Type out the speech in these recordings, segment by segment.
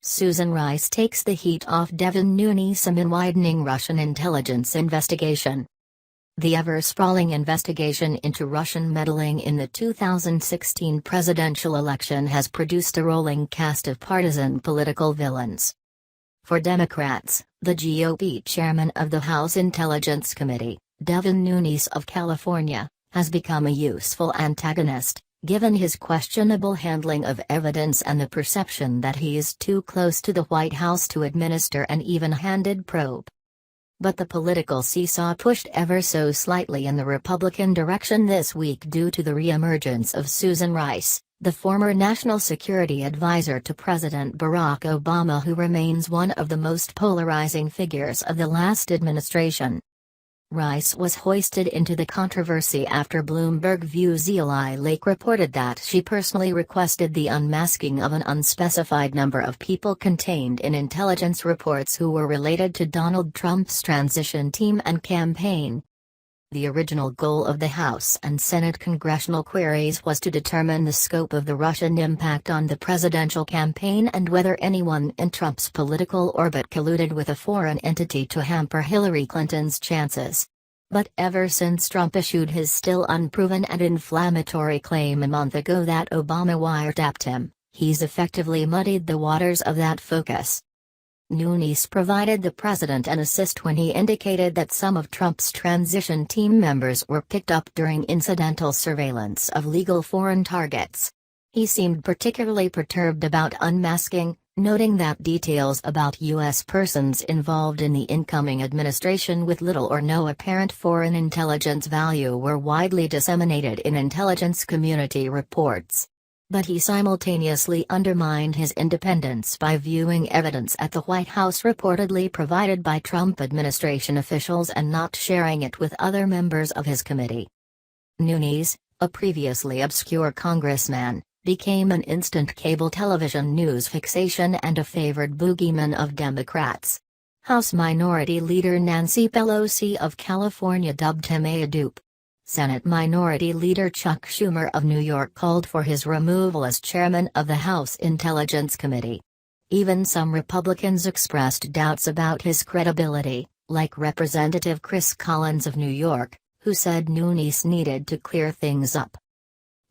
Susan Rice takes the heat off Devin Nunes in widening Russian intelligence investigation. The ever-sprawling investigation into Russian meddling in the 2016 presidential election has produced a rolling cast of partisan political villains. For Democrats, the GOP chairman of the House Intelligence Committee, Devin Nunes of California, has become a useful antagonist, given his questionable handling of evidence and the perception that he is too close to the White House to administer an even-handed probe. But the political seesaw pushed ever so slightly in the Republican direction this week due to the re-emergence of Susan Rice, the former national security advisor to President Barack Obama, who remains one of the most polarizing figures of the last administration. Rice was hoisted into the controversy after Bloomberg Views Eli Lake reported that she personally requested the unmasking of an unspecified number of people contained in intelligence reports who were related to Donald Trump's transition team and campaign. The original goal of the House and Senate congressional queries was to determine the scope of the Russian impact on the presidential campaign and whether anyone in Trump's political orbit colluded with a foreign entity to hamper Hillary Clinton's chances. But ever since Trump issued his still unproven and inflammatory claim a month ago that Obama wiretapped him, he's effectively muddied the waters of that focus. Nunes provided the president an assist when he indicated that some of Trump's transition team members were picked up during incidental surveillance of legal foreign targets. He seemed particularly perturbed about unmasking, noting that details about U.S. persons involved in the incoming administration with little or no apparent foreign intelligence value were widely disseminated in intelligence community reports. But he simultaneously undermined his independence by viewing evidence at the White House reportedly provided by Trump administration officials and not sharing it with other members of his committee. Nunes, a previously obscure congressman, became an instant cable television news fixation and a favored boogeyman of Democrats. House Minority Leader Nancy Pelosi of California dubbed him a dupe. Senate Minority Leader Chuck Schumer of New York called for his removal as chairman of the House Intelligence Committee. Even some Republicans expressed doubts about his credibility, like Representative Chris Collins of New York, who said Nunes needed to clear things up.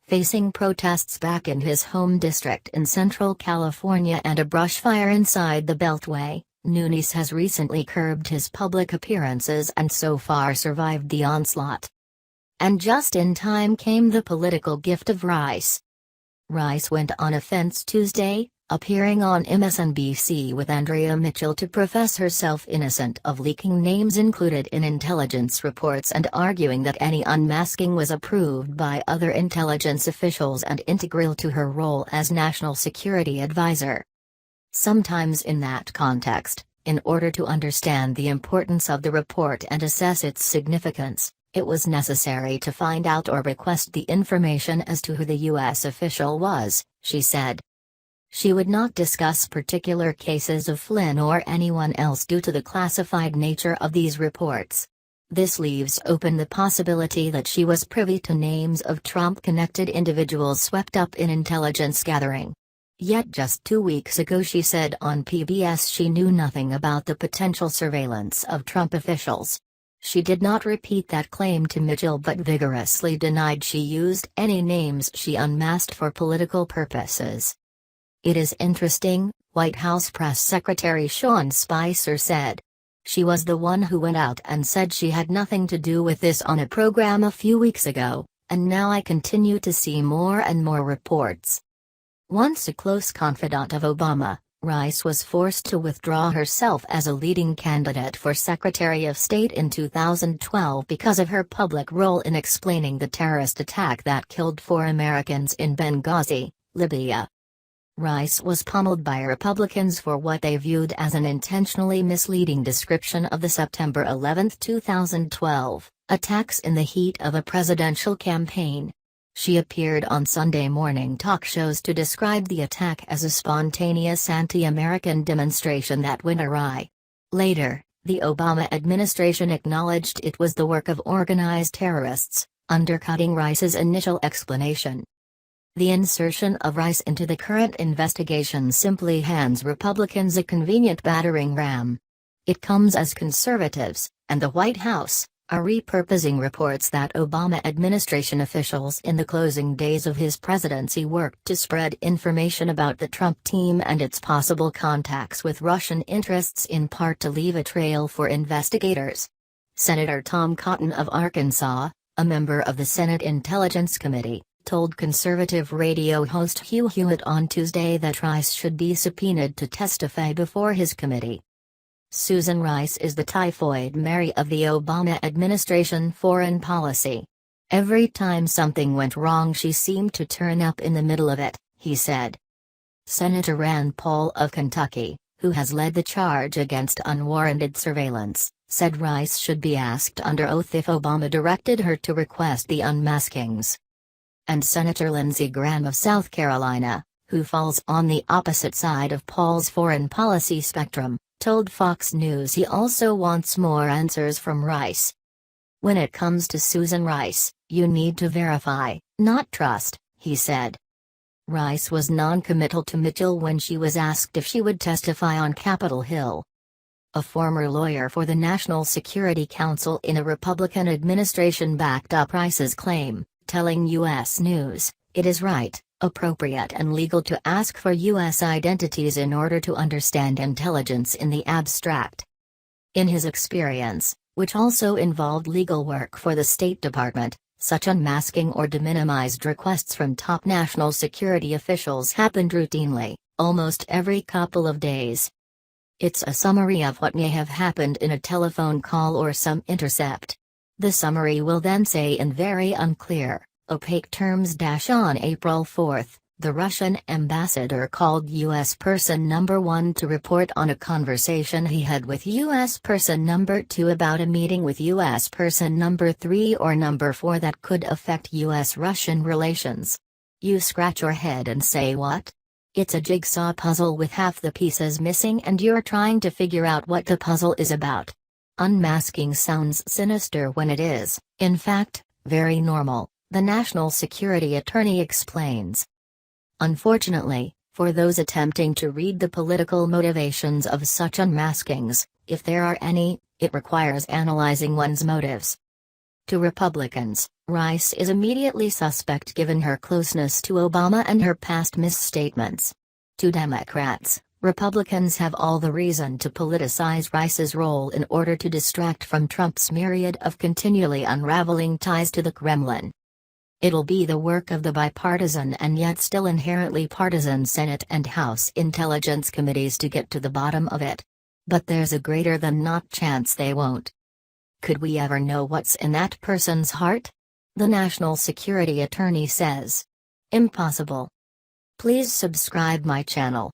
Facing protests back in his home district in Central California and a brush fire inside the Beltway, Nunes has recently curbed his public appearances and so far survived the onslaught. And just in time came the political gift of Rice. Rice went on offense Tuesday, appearing on MSNBC with Andrea Mitchell to profess herself innocent of leaking names included in intelligence reports and arguing that any unmasking was approved by other intelligence officials and integral to her role as national security advisor. Sometimes in that context, in order to understand the importance of the report and assess its significance, it was necessary to find out or request the information as to who the U.S. official was, she said. She would not discuss particular cases of Flynn or anyone else due to the classified nature of these reports. This leaves open the possibility that she was privy to names of Trump-connected individuals swept up in intelligence gathering. Yet just 2 weeks ago she said on PBS she knew nothing about the potential surveillance of Trump officials. She did not repeat that claim to Mitchell but vigorously denied she used any names she unmasked for political purposes. It is interesting, White House Press Secretary Sean Spicer said. She was the one who went out and said she had nothing to do with this on a program a few weeks ago, and now I continue to see more and more reports. Once a close confidant of Obama, Rice was forced to withdraw herself as a leading candidate for Secretary of State in 2012 because of her public role in explaining the terrorist attack that killed 4 Americans in Benghazi, Libya. Rice was pummeled by Republicans for what they viewed as an intentionally misleading description of the September 11, 2012, attacks in the heat of a presidential campaign. She appeared on Sunday morning talk shows to describe the attack as a spontaneous anti-American demonstration that went awry. Later, the Obama administration acknowledged it was the work of organized terrorists, undercutting Rice's initial explanation. The insertion of Rice into the current investigation simply hands Republicans a convenient battering ram. It comes as conservatives, and the White House, are repurposing reports that Obama administration officials in the closing days of his presidency worked to spread information about the Trump team and its possible contacts with Russian interests, in part to leave a trail for investigators. Senator Tom Cotton of Arkansas, a member of the Senate Intelligence Committee, told conservative radio host Hugh Hewitt on Tuesday that Rice should be subpoenaed to testify before his committee. Susan Rice is the typhoid Mary of the Obama administration foreign policy. Every time something went wrong, she seemed to turn up in the middle of it, he said. Senator Rand Paul of Kentucky, who has led the charge against unwarranted surveillance, said Rice should be asked under oath if Obama directed her to request the unmaskings. And Senator Lindsey Graham of South Carolina, who falls on the opposite side of Paul's foreign policy spectrum, told Fox News he also wants more answers from Rice. When it comes to Susan Rice, you need to verify, not trust, he said. Rice was non-committal to Mitchell when she was asked if she would testify on Capitol Hill. A former lawyer for the National Security Council in a Republican administration backed up Rice's claim, telling U.S. News, "It is right, appropriate and legal to ask for U.S. identities in order to understand intelligence in the abstract." In his experience, which also involved legal work for the State Department, such unmasking or de-minimized requests from top national security officials happened routinely, almost every couple of days. It's a summary of what may have happened in a telephone call or some intercept. The summary will then say in very unclear, opaque terms on April 4, the Russian ambassador called U.S. person number 1 to report on a conversation he had with U.S. person number 2 about a meeting with U.S. person number 3 or number 4 that could affect U.S.-Russian relations. You scratch your head and say, what? It's a jigsaw puzzle with half the pieces missing and you're trying to figure out what the puzzle is about. Unmasking sounds sinister when it is, in fact, very normal, the national security attorney explains. Unfortunately, for those attempting to read the political motivations of such unmaskings, if there are any, it requires analyzing one's motives. To Republicans, Rice is immediately suspect given her closeness to Obama and her past misstatements. To Democrats, Republicans have all the reason to politicize Rice's role in order to distract from Trump's myriad of continually unraveling ties to the Kremlin. It'll be the work of the bipartisan and yet still inherently partisan Senate and House Intelligence Committees to get to the bottom of it. But there's a greater than not chance they won't. Could we ever know what's in that person's heart? The national security attorney says. Impossible. Please subscribe my channel.